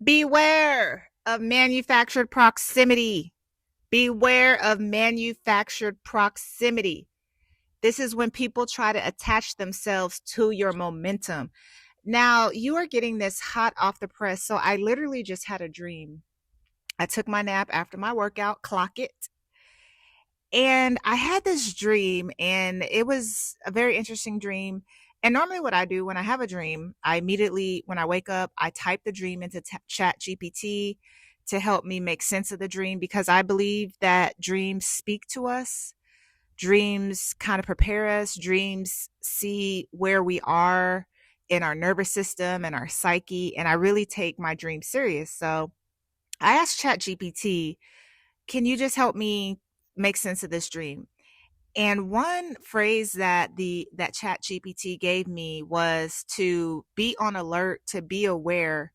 Beware of manufactured proximity. Beware of manufactured proximity. This is when people try to attach themselves to your momentum. Now, you are getting this hot off the press. So, I literally just had a dream. I took my nap after my workout, clock it. And I had this dream, and it was a very interesting dream. And normally, what I do when I have a dream, I immediately, when I wake up, I type the dream into Chat GPT to help me make sense of the dream because I believe that dreams speak to us. Dreams kind of prepare us. Dreams see where we are in our nervous system and our psyche. And I really take my dreams serious. So I asked Chat GPT, can you just help me make sense of this dream? And one phrase that Chat GPT gave me was to be on alert, to be aware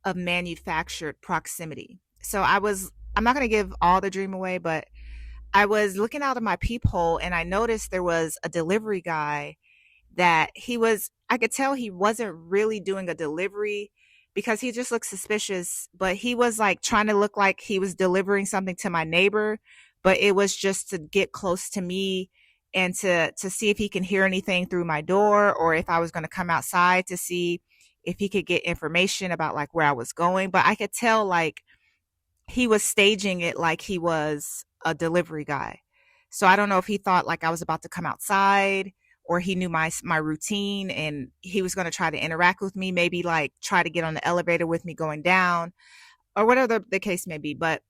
of manufactured proximity. So I'm not going to give all the dream away, but I was looking out of my peephole and I noticed there was a delivery guy that I could tell he wasn't really doing a delivery because he just looked suspicious, but he was like trying to look like he was delivering something to my neighbor, but it was just to get close to me and to see if he can hear anything through my door or if I was going to come outside to see if he could get information about like where I was going. But I could tell like he was staging it like he was a delivery guy. So I don't know if he thought like I was about to come outside or he knew my routine and he was going to try to interact with me, maybe like try to get on the elevator with me going down or whatever the case may be. But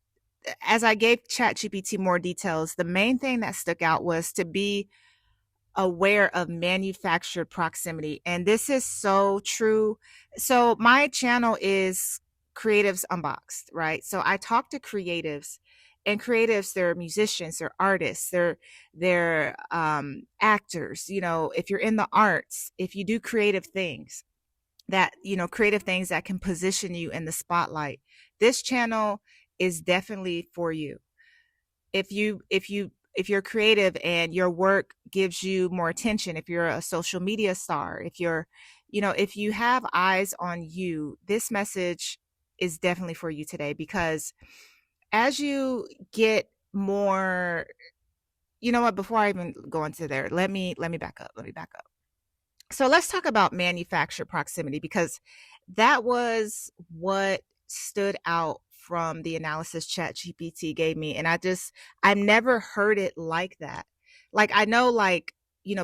as I gave ChatGPT more details, the main thing that stuck out was to be aware of manufactured proximity. And this is so true. So my channel is Creatives Unboxed, right? So I talk to creatives and creatives, they're musicians, they're artists, they're actors. You know, if you're in the arts, if you do creative things creative things that can position you in the spotlight, this channel is definitely for you. If you're creative and your work gives you more attention, if you're a social media star, if you have eyes on you, this message is definitely for you today because as you get more, you know what, before I even go into there, let me back up. Let me back up. So let's talk about manufactured proximity because that was what stood out from the analysis Chat GPT gave me. And I've never heard it like that. Like I know like,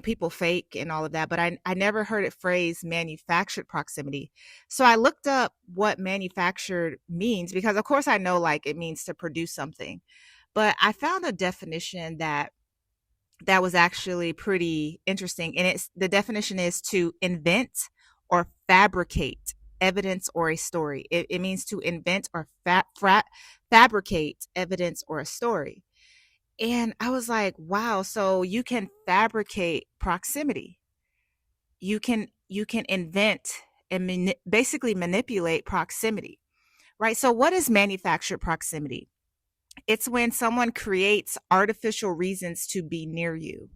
people fake and all of that, but I never heard it phrased manufactured proximity. So I looked up what manufactured means because of course I know like it means to produce something. But I found a definition that was actually pretty interesting. And the definition is to invent or fabricate evidence or a story. It means to invent or fabricate evidence or a story. And I was like, wow, so you can fabricate proximity. You can invent and basically manipulate proximity, right? So what is manufactured proximity? It's when someone creates artificial reasons to be near you.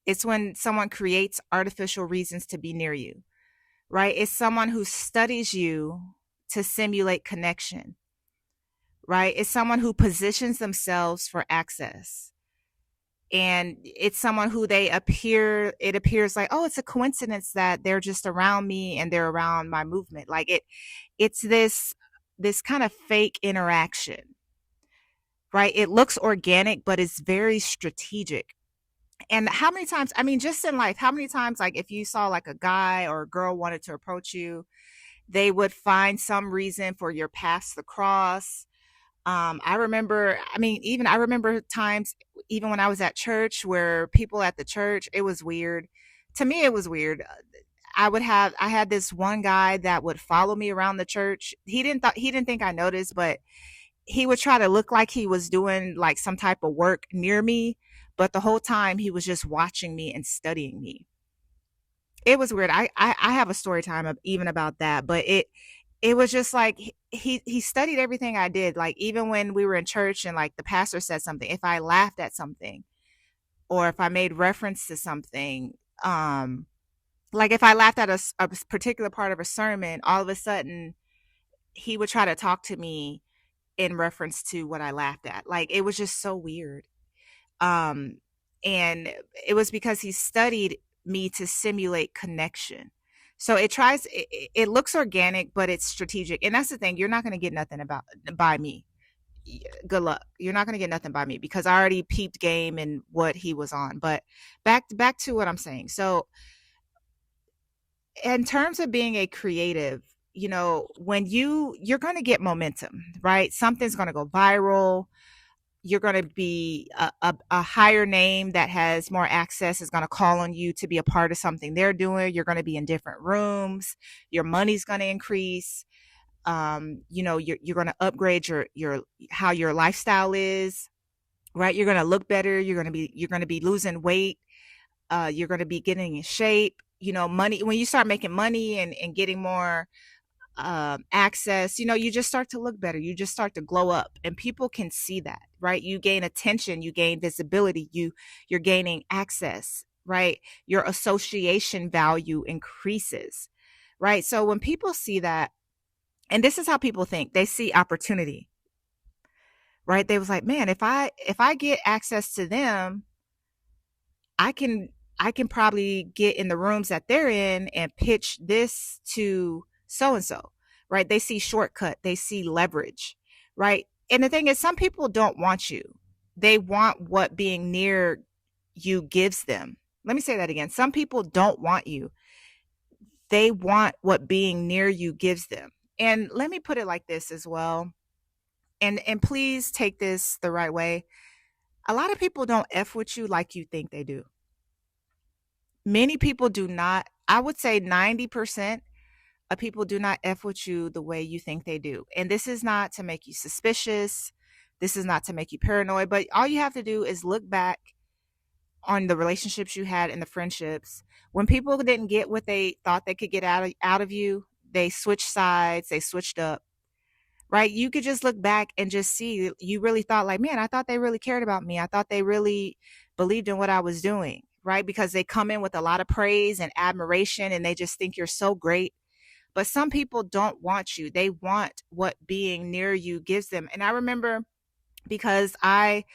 It's when someone creates artificial reasons to be near you, right? It's someone who studies you to simulate connection, right? It's someone who positions themselves for access. And it's someone who it appears like, oh, it's a coincidence that they're just around me and they're around my movement. Like it's this kind of fake interaction, right? It looks organic, but it's very strategic. And how many times, I mean, just in life, how many times, like if you saw like a guy or a girl wanted to approach you, they would find some reason for your paths to cross. I remember times, even when I was at church, where people at the church, it was weird. To me, it was weird. I had this one guy that would follow me around the church. He didn't think I noticed, but he would try to look like he was doing like some type of work near me, but the whole time he was just watching me and studying me. It was weird. I have a story time even about that, but it was just like he studied everything I did. Like even when we were in church and like the pastor said something, if I laughed at something or if I made reference to something, like if I laughed at a particular part of a sermon, all of a sudden he would try to talk to me in reference to what I laughed at. Like, it was just so weird. Um, and it was because he studied me to simulate connection. So it looks organic, but it's strategic. And that's the thing. You're not going to get nothing about by me. Good luck. You're not going to get nothing by me because I already peeped game and what he was on. But back to what I'm saying. So in terms of being a creative, when you're going to get momentum, right? Something's going to go viral. You're going to be a higher name that has more access is going to call on you to be a part of something they're doing. You're going to be in different rooms. Your money's going to increase. You're going to upgrade your how your lifestyle is, right? You're going to look better. You're going to be losing weight. You're going to be getting in shape. Money, when you start making money and getting more access, you just start to look better. You just start to glow up, and people can see that, right? You gain attention, you gain visibility, you're gaining access, right? Your association value increases, right? So when people see that, and this is how people think, they see opportunity, right? They was like, man, if I get access to them, I can I can probably get in the rooms that they're in and pitch this to so and so, right? They see shortcut, they see leverage, right? And the thing is, some people don't want you. They want what being near you gives them. Let me say that again. Some people don't want you. They want what being near you gives them. And let me put it like this as well. And please take this the right way. A lot of people don't F with you like you think they do. Many people do not. I would say 90% of people do not F with you the way you think they do. And this is not to make you suspicious. This is not to make you paranoid, but all you have to do is look back on the relationships you had and the friendships. When people didn't get what they thought they could get out of you, they switched sides, they switched up, right? You could just look back and just see you really thought like, man, I thought they really cared about me. I thought they really believed in what I was doing, right? Because they come in with a lot of praise and admiration and they just think you're so great. But some people don't want you. They want what being near you gives them. And I remember because I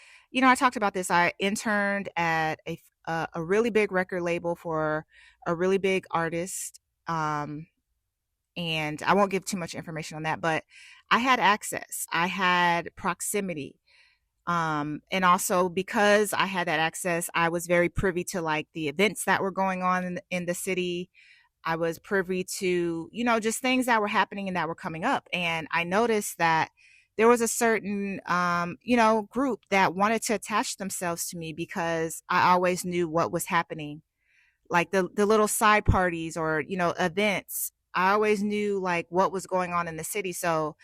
talked about this. I interned at a really big record label for a really big artist. And I won't give too much information on that, but I had access. I had proximity. And also because I had that access, I was very privy to like the events that were going on in the city. I was privy to, just things that were happening and that were coming up. And I noticed that there was a certain, group that wanted to attach themselves to me because I always knew what was happening, like the little side parties or, events. I always knew like what was going on in the city. So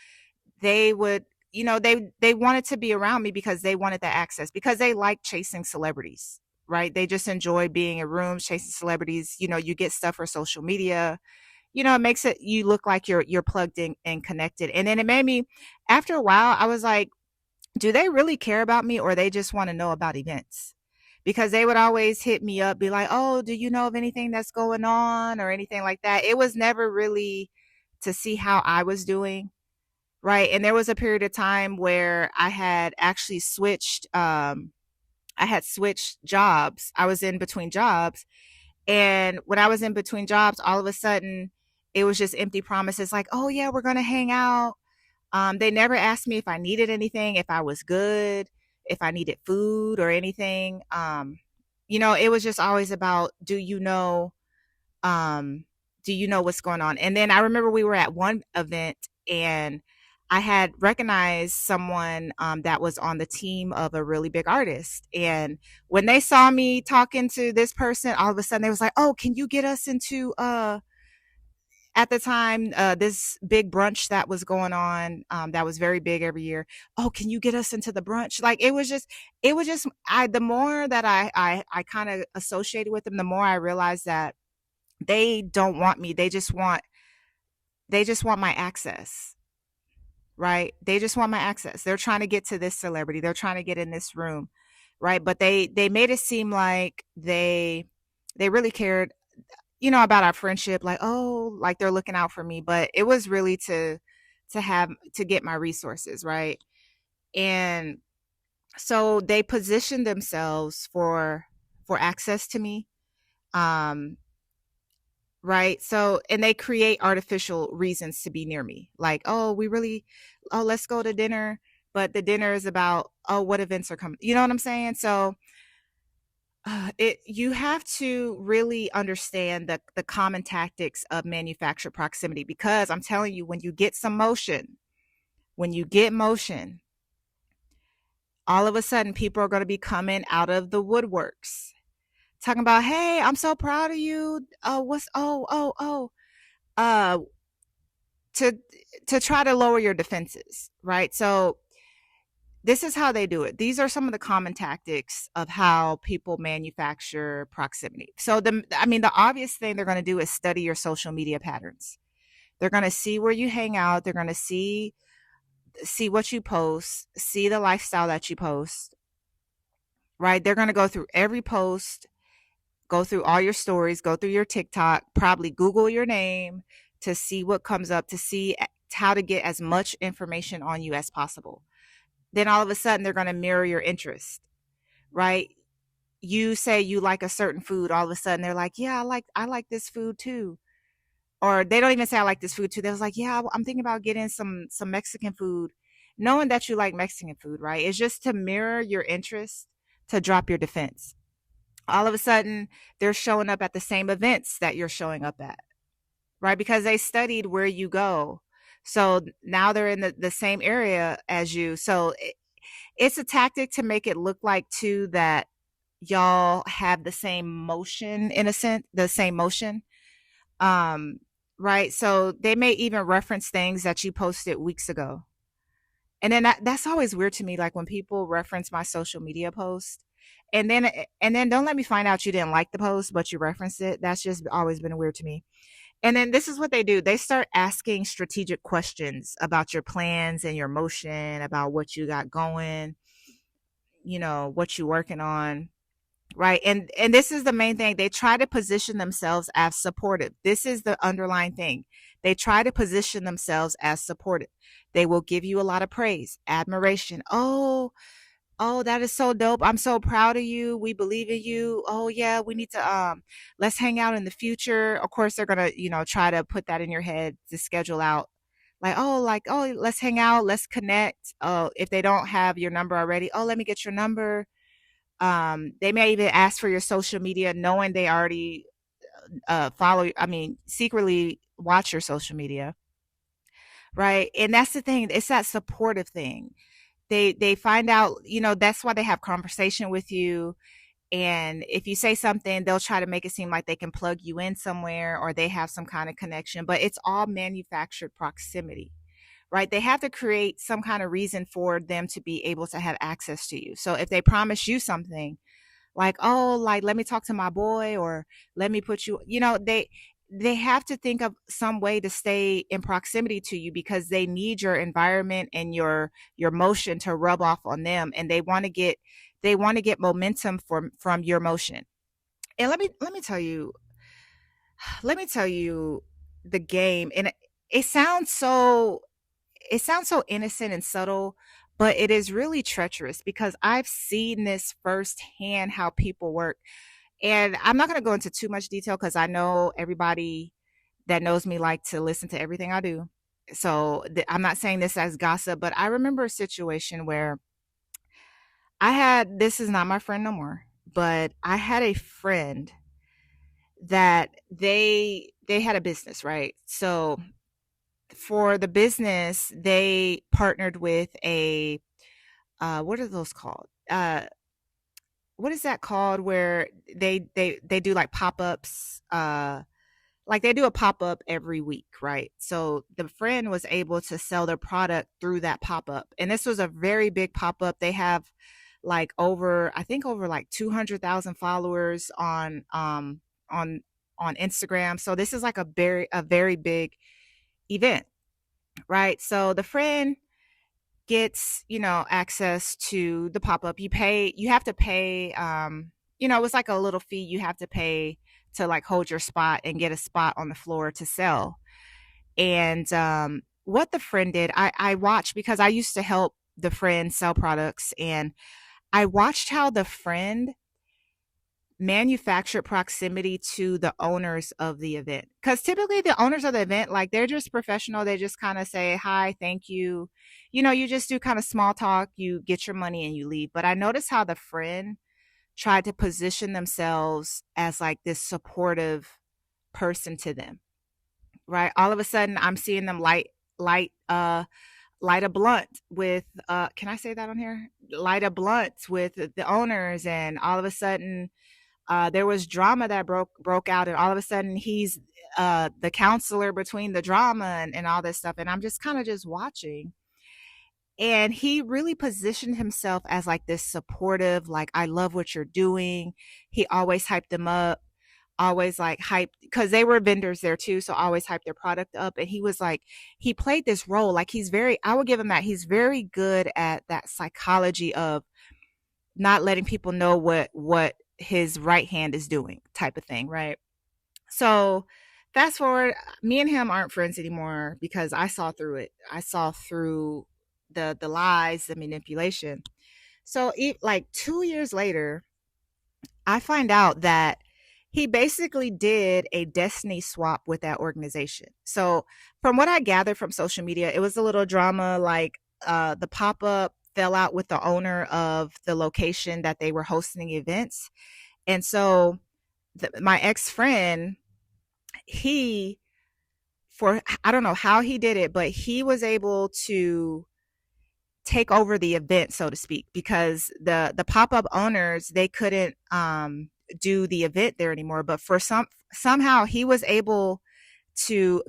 they would, they wanted to be around me because they wanted that access, because they like chasing celebrities, right? They just enjoy being in rooms chasing celebrities. You get stuff for social media. It makes it you look like you're plugged in and connected. And then it made me, after a while, I was like, do they really care about me or they just want to know about events? Because they would always hit me up, be like, oh, do you know of anything that's going on or anything like that? It was never really to see how I was doing. Right. And there was a period of time where I had actually switched jobs. I was in between jobs. And when I was in between jobs, all of a sudden it was just empty promises like, oh, yeah, we're going to hang out. They never asked me if I needed anything, if I was good, if I needed food or anything. It was just always about, um, do you know what's going on? And then I remember we were at one event and I had recognized someone that was on the team of a really big artist. And when they saw me talking to this person, all of a sudden they was like, oh, can you get us into, at the time, this big brunch that was going on, that was very big every year. Oh, can you get us into the brunch? Like, the more that I kind of associated with them, the more I realized that they don't want me. They just want my access, right? They just want my access. They're trying to get to this celebrity. They're trying to get in this room, right? But they made it seem like they really cared, about our friendship, like, oh, like they're looking out for me. But it was really to to get my resources, right? And so they position themselves for access to me. Um, right. So, and they create artificial reasons to be near me. Like, oh, let's go to dinner. But the dinner is about, oh, what events are coming. You know what I'm saying? So, you have to really understand the common tactics of manufactured proximity, because I'm telling you, when you get motion, all of a sudden people are going to be coming out of the woodworks talking about, hey, I'm so proud of you. Uh, to try to lower your defenses, right? So this is how they do it. These are some of the common tactics of how people manufacture proximity. So the obvious thing they're going to do is study your social media patterns. They're going to see where you hang out. They're going to see what you post, see the lifestyle that you post, right? They're going to go through every post, go through all your stories, go through your TikTok, probably Google your name to see what comes up, to see how to get as much information on you as possible. Then all of a sudden they're going to mirror your interest, right? You say you like a certain food, all of a sudden they're like, yeah, I like this food too. Or they don't even say I like this food too. They was like, yeah, I'm thinking about getting some Mexican food, knowing that you like Mexican food, right? It's just to mirror your interest, to drop your defense. All of a sudden they're showing up at the same events that you're showing up at, right? Because they studied where you go. So now they're in the same area as you. So it's a tactic to make it look like too that y'all have the same motion, in a sense, the same motion. Um, right. So they may even reference things that you posted weeks ago. And then that's always weird to me. Like when people reference my social media post, and then don't let me find out you didn't like the post, but you referenced it. That's just always been weird to me. And then this is what they do. They start asking strategic questions about your plans and your motion, about what you got going, what you're working on. Right. And this is the main thing. They try to position themselves as supportive. This is the underlying thing. They try to position themselves as supportive. They will give you a lot of praise, admiration. Oh, that is so dope. I'm so proud of you. We believe in you. Oh yeah, we need to let's hang out in the future. Of course they're going to, try to put that in your head to schedule out. Like, oh, let's hang out, let's connect. Oh, if they don't have your number already, oh, let me get your number. They may even ask for your social media, knowing they already follow, I mean, secretly watch your social media, right? And that's the thing. It's that supportive thing. They find out, that's why they have conversation with you. And if you say something, they'll try to make it seem like they can plug you in somewhere, or they have some kind of connection, but it's all manufactured proximity, right? They have to create some kind of reason for them to be able to have access to you. So if they promise you something, like, oh, like, let me talk to my boy, or let me put you, they have to think of some way to stay in proximity to you, because they need your environment and your motion to rub off on them, and they want to get momentum from your motion. And let me tell you the game. And it sounds so innocent and subtle, but it is really treacherous, because I've seen this firsthand, how people work. And I'm not going to go into too much detail, because I know everybody that knows me like to listen to everything I do. So I'm not saying this as gossip, but I remember a situation where this is not my friend no more, but I had a friend that they had a business, right? So for the business, they partnered with a what are those called? What is that called? Where they do like pop-ups, like they do a pop-up every week, right? So the friend was able to sell their product through that pop-up, and this was a very big pop-up. They have like I think over like 200,000 followers on on Instagram. So this is like a very big event, right? So the friend gets, access to the pop-up. You have to pay, it's like a little fee you have to pay to like hold your spot and get a spot on the floor to sell. And what the friend did, I watched because I used to help the friend sell products, and I watched how the friend manufactured proximity to the owners of the event. Because typically the owners of the event, like they're just professional. They just kind of say, hi, thank you. You know, you just do kind of small talk, you get your money and you leave. But I noticed how the friend tried to position themselves as like this supportive person to them, right? All of a sudden I'm seeing them light, light a blunt with, can I say that on here? Light a blunt with the owners, and all of a sudden there was drama that broke out, and all of a sudden he's the counselor between the drama and all this stuff, and I'm just kind of just watching, and he really positioned himself as like this supportive, like, I love what you're doing. He always hyped them up, always like hyped, because they were vendors there too, so always hyped their product up. And he was like, he played this role, like he's very, I would give him that, he's very good at that psychology of not letting people know what his right hand is doing, type of thing, right? So fast forward, me and him aren't friends anymore because I saw through it. I saw through the lies, the manipulation. So like 2 years later, I find out that he basically did a destiny swap with that organization. So from what I gathered from social media, it was a little drama, like the pop-up fell out with the owner of the location that they were hosting events. And so my ex-friend, he, for, I don't know how he did it, but he was able to take over the event, so to speak, because the pop-up owners, they couldn't do the event there anymore. But for somehow he was able to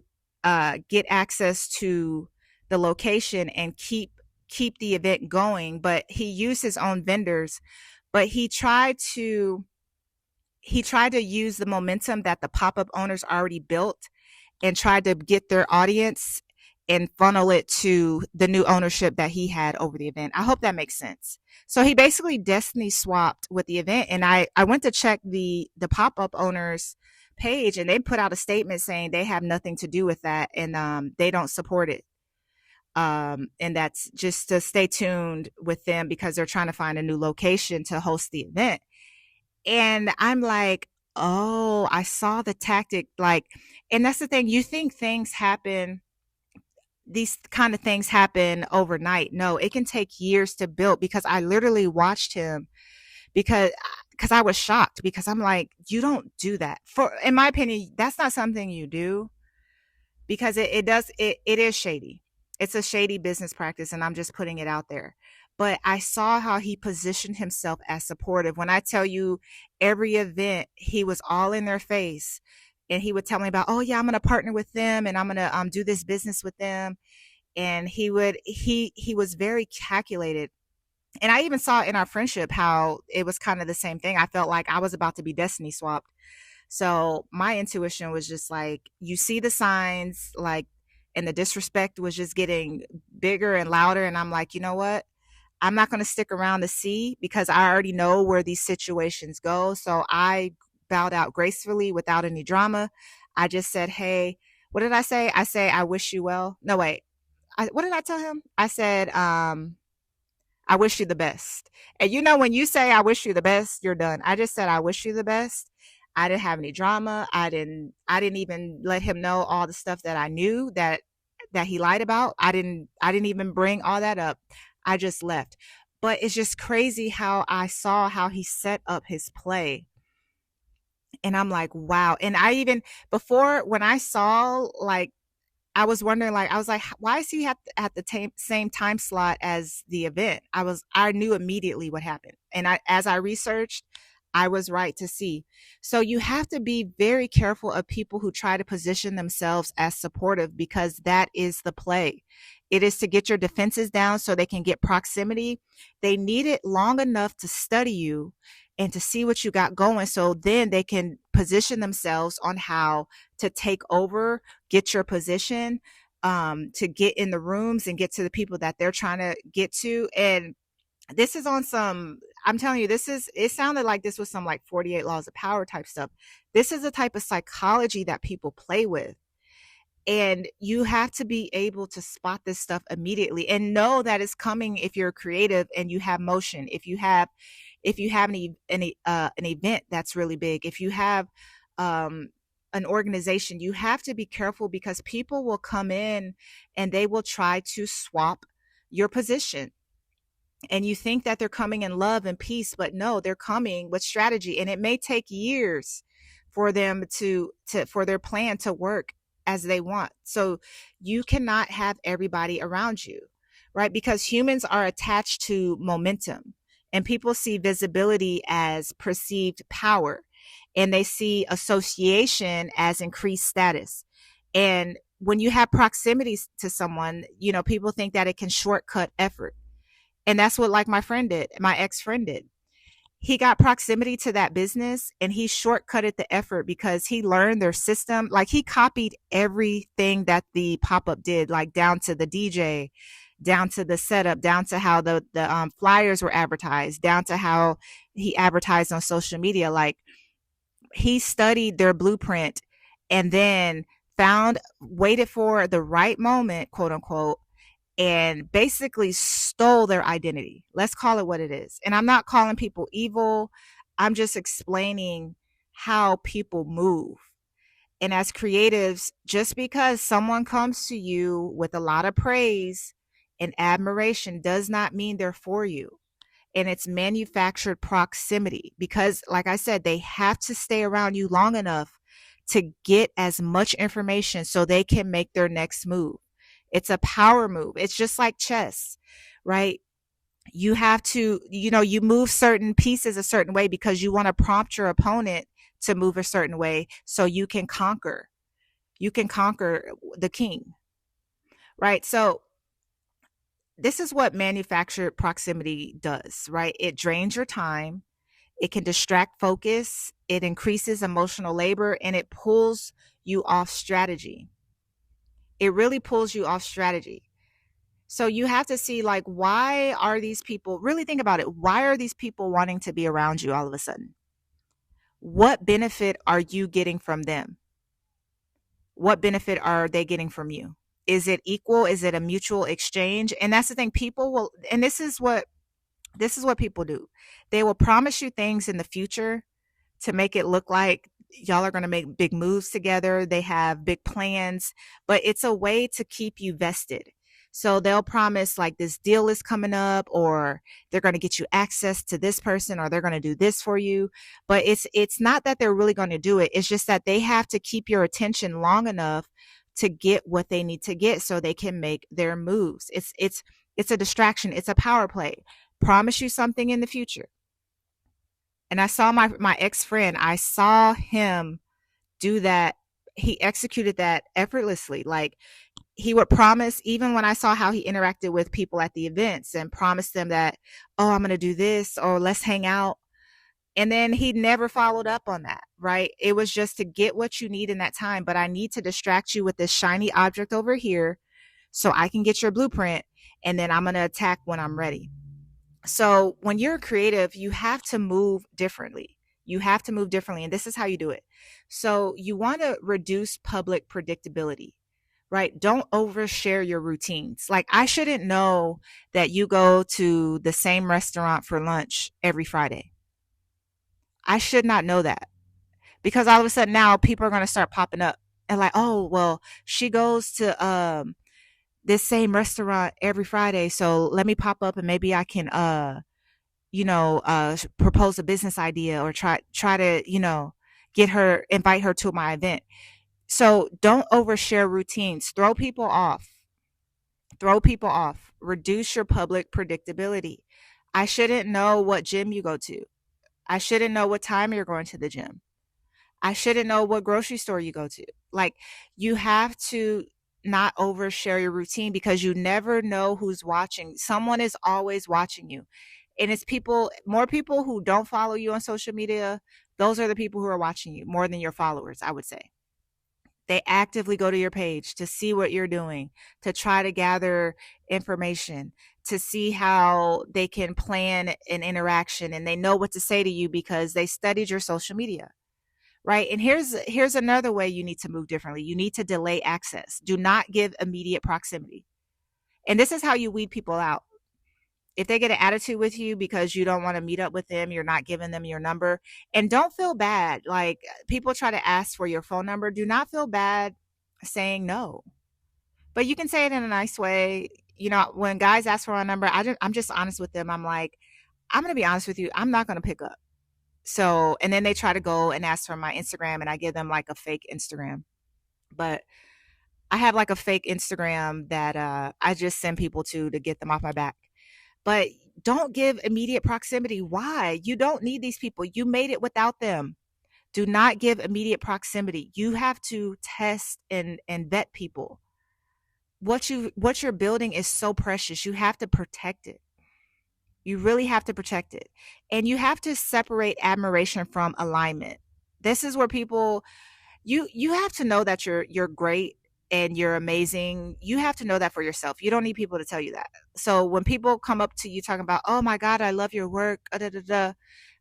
get access to the location and keep the event going. But he used his own vendors, but he tried to use the momentum that the pop-up owners already built and tried to get their audience and funnel it to the new ownership that he had over the event. I hope that makes sense. So he basically destiny swapped with the event. And I went to check the pop-up owners page, and they put out a statement saying they have nothing to do with that, and they don't support it. And that's just to stay tuned with them because they're trying to find a new location to host the event. And I'm like, oh, I saw the tactic. Like, and that's the thing. You think these kind of things happen overnight. No, it can take years to build, because I literally watched him, because I was shocked, because I'm like, you don't do that. In my opinion, that's not something you do, because it is shady. It's a shady business practice, and I'm just putting it out there. But I saw how he positioned himself as supportive. When I tell you, every event, he was all in their face, and he would tell me about, oh yeah, I'm going to partner with them, and I'm going to do this business with them. And he was very calculated. And I even saw in our friendship how it was kind of the same thing. I felt like I was about to be destiny swapped. So my intuition was just like, you see the signs, like, and the disrespect was just getting bigger and louder. And I'm like, you know what? I'm not going to stick around to see, because I already know where these situations go. So I bowed out gracefully without any drama. I just said, hey, what did I say? I say, I wish you well. No, wait. What did I tell him? I said, I wish you the best. And you know, when you say I wish you the best, you're done. I just said I wish you the best. I didn't have any drama. I didn't even let him know all the stuff that I knew that he lied about. I didn't even bring all that up. I just left. But it's just crazy how I saw how he set up his play. And I'm like, wow. And I even, before, when I saw, like, I was wondering, like, I was like, why is he at the same time slot as the event? I knew immediately what happened. And as I researched, I was right to see. So you have to be very careful of people who try to position themselves as supportive, because that is the play. It is to get your defenses down so they can get proximity. They need it long enough to study you and to see what you got going, so then they can position themselves on how to take over, get your position, to get in the rooms and get to the people that they're trying to get to. And this is on some, I'm telling you, it sounded like this was some like 48 laws of power type stuff. This is the type of psychology that people play with. And you have to be able to spot this stuff immediately and know that it's coming. If you're creative and you have motion, if you have an event that's really big, if you have um, an organization, you have to be careful, because people will come in and they will try to swap your position. And you think that they're coming in love and peace, but no, they're coming with strategy, and it may take years for them to for their plan to work as they want. So you cannot have everybody around you, right? Because humans are attached to momentum, and people see visibility as perceived power, and they see association as increased status. And when you have proximity to someone, people think that it can shortcut effort. And that's what, like, my ex-friend did. He got proximity to that business and he shortcutted the effort because he learned their system. Like, he copied everything that the pop-up did, like down to the DJ, down to the setup, down to how the flyers were advertised, down to how he advertised on social media. Like, he studied their blueprint and then waited for the right moment, quote unquote, and basically stole their identity. Let's call it what it is. And I'm not calling people evil. I'm just explaining how people move. And as creatives, just because someone comes to you with a lot of praise and admiration does not mean they're for you. And it's manufactured proximity, because, like I said, they have to stay around you long enough to get as much information so they can make their next move. It's a power move. It's just like chess, right? You have to, you move certain pieces a certain way because you want to prompt your opponent to move a certain way so you can conquer. You can conquer the king, right? So this is what manufactured proximity does, right? It drains your time. It can distract focus. It increases emotional labor, and it pulls you off strategy. It really pulls you off strategy. So you have to see, like, why are these people, really think about it. Why are these people wanting to be around you all of a sudden? What benefit are you getting from them? What benefit are they getting from you? Is it equal? Is it a mutual exchange? And that's the thing. People will, and this is what people do. They will promise you things in the future to make it look like y'all are going to make big moves together. They have big plans, but it's a way to keep you vested. So they'll promise, like, this deal is coming up, or they're going to get you access to this person, or they're going to do this for you. But it's not that they're really going to do it. It's just that they have to keep your attention long enough to get what they need to get so they can make their moves. It's a distraction. It's a power play. Promise you something in the future. And I saw my ex-friend, I saw him do that. He executed that effortlessly. Like, he would promise, even when I saw how he interacted with people at the events and promised them that, oh, I'm going to do this, or let's hang out. And then he never followed up on that, right? It was just to get what you need in that time. But I need to distract you with this shiny object over here so I can get your blueprint. And then I'm going to attack when I'm ready. So when you're creative, you have to move differently. You have to move differently. And this is how you do it. So you want to reduce public predictability, right? Don't overshare your routines. Like, I shouldn't know that you go to the same restaurant for lunch every Friday. I should not know that, because all of a sudden now people are going to start popping up and like, oh, well, she goes to this same restaurant every Friday, so let me pop up and maybe I can propose a business idea, or try to, invite her to my event. So don't overshare routines. Throw people off. Reduce your public predictability. I shouldn't know what gym you go to. I shouldn't know what time you're going to the gym. I shouldn't know what grocery store you go to. Like, you have to not overshare your routine, because you never know who's watching. Someone is always watching you. And it's more people who don't follow you on social media. Those are the people who are watching you more than your followers, I would say. They actively go to your page to see what you're doing, to try to gather information, to see how they can plan an interaction, and they know what to say to you because they studied your social media, right? And here's another way you need to move differently. You need to delay access. Do not give immediate proximity. And this is how you weed people out. If they get an attitude with you because you don't want to meet up with them, you're not giving them your number. And don't feel bad. Like, people try to ask for your phone number. Do not feel bad saying no. But you can say it in a nice way. You know, when guys ask for my number, I'm just honest with them. I'm like, I'm going to be honest with you. I'm not going to pick up. So, and then they try to go and ask for my Instagram, and I give them like a fake Instagram. But I have like a fake Instagram that I just send people to get them off my back. But don't give immediate proximity. Why? You don't need these people. You made it without them. Do not give immediate proximity. You have to test and vet people. What you're building is so precious. You have to protect it. You really have to protect it. And you have to separate admiration from alignment. This is where people, you have to know that you're great and you're amazing. You have to know that for yourself. You don't need people to tell you that. So when people come up to you talking about, oh my God, I love your work,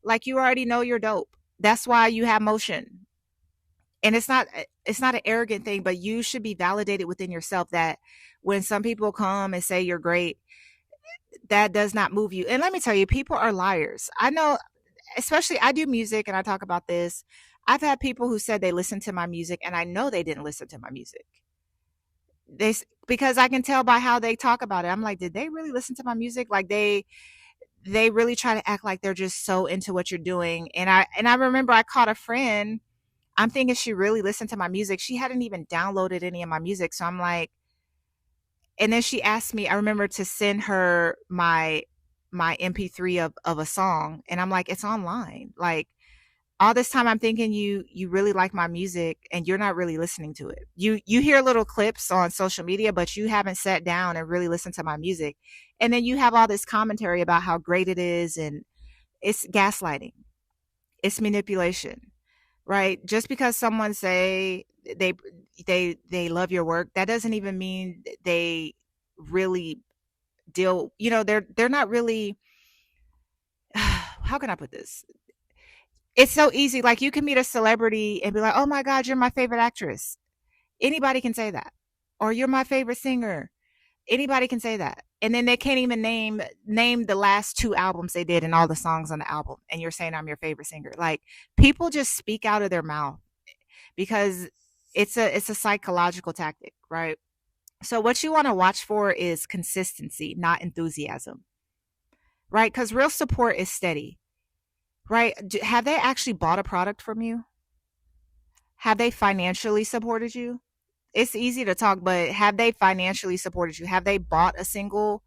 like, you already know you're dope. That's why you have motion. And it's not an arrogant thing, but you should be validated within yourself that when some people come and say you're great, that does not move you. And let me tell you, people are liars. I know, especially, I do music and I talk about this. I've had people who said they listened to my music, and I know they didn't listen to my music. Because I can tell by how they talk about it. I'm like, did they really listen to my music? Like, they really try to act like they're just so into what you're doing. And I remember I caught a friend. I'm thinking she really listened to my music. She hadn't even downloaded any of my music. So I'm like, and then she asked me, I remember, to send her my MP3 of a song. And I'm like, it's online. Like, all this time I'm thinking you really like my music and you're not really listening to it. You hear little clips on social media, but you haven't sat down and really listened to my music. And then you have all this commentary about how great it is, and it's gaslighting. It's manipulation, right? Just because someone say they love your work, that doesn't even mean they really deal, they're not really how can I put this? It's so easy. Like, you can meet a celebrity and be like, oh my God, you're my favorite actress. Anybody can say that. Or you're my favorite singer. Anybody can say that. And then they can't even name the last 2 albums they did and all the songs on the album. And you're saying I'm your favorite singer. Like, people just speak out of their mouth because it's a psychological tactic, right? So what you want to watch for is consistency, not enthusiasm, right? Because real support is steady, right? Have they actually bought a product from you? Have they financially supported you? It's easy to talk, but have they financially supported you? Have they bought a single?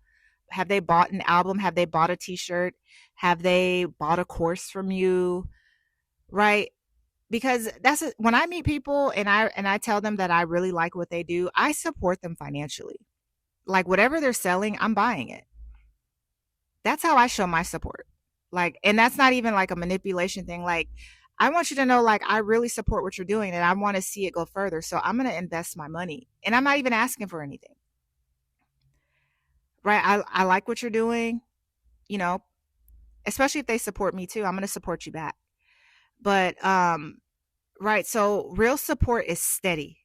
Have they bought an album? Have they bought a t-shirt? Have they bought a course from you? Right? Because when I meet people and I tell them that I really like what they do, I support them financially. Like, whatever they're selling, I'm buying it. That's how I show my support. Like, and that's not even like a manipulation thing. Like, I want you to know, like, I really support what you're doing and I want to see it go further. So I'm going to invest my money, and I'm not even asking for anything. Right? I like what you're doing, you know, especially if they support me too. I'm going to support you back. But right, so real support is steady.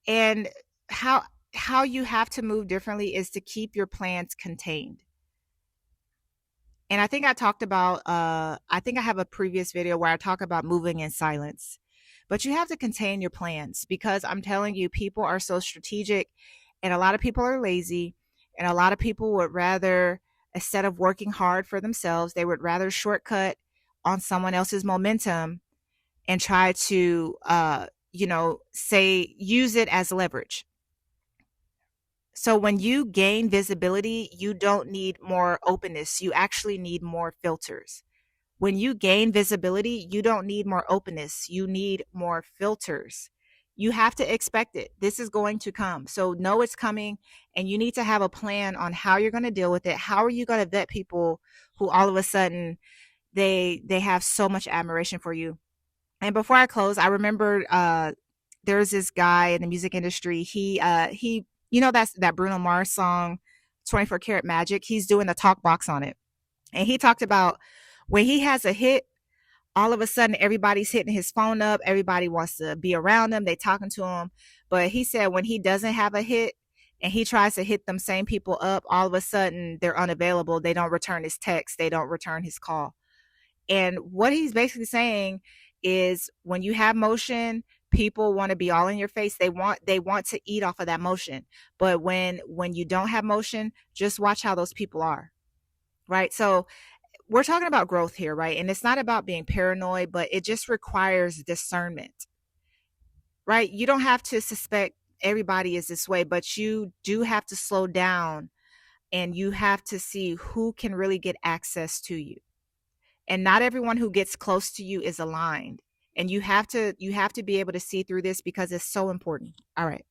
And how you have to move differently is to keep your plans contained. And I think I talked about, I think I have a previous video where I talk about moving in silence. But you have to contain your plans, because I'm telling you, people are so strategic, and a lot of people are lazy, and a lot of people would rather, instead of working hard for themselves, they would rather shortcut on someone else's momentum and try to, use it as leverage. So when you gain visibility, you don't need more openness. You actually need more filters. When you gain visibility, you don't need more openness. You need more filters. You have to expect it. This is going to come. So know it's coming, and you need to have a plan on how you're going to deal with it. How are you going to vet people who all of a sudden they have so much admiration for you? And before I close, I remember there's this guy in the music industry. He that's that Bruno Mars song, 24 Karat Magic. He's doing the talk box on it. And he talked about when he has a hit, all of a sudden everybody's hitting his phone up. Everybody wants to be around him. They talking to him. But he said when he doesn't have a hit and he tries to hit them same people up, all of a sudden they're unavailable. They don't return his text. They don't return his call. And what he's basically saying is when you have motion, people want to be all in your face. They want to eat off of that motion. But when you don't have motion, just watch how those people are. Right? So we're talking about growth here, right? And it's not about being paranoid, but it just requires discernment. Right? You don't have to suspect everybody is this way, but you do have to slow down and you have to see who can really get access to you. And not everyone who gets close to you is aligned. And you have to be able to see through this because it's so important. All right.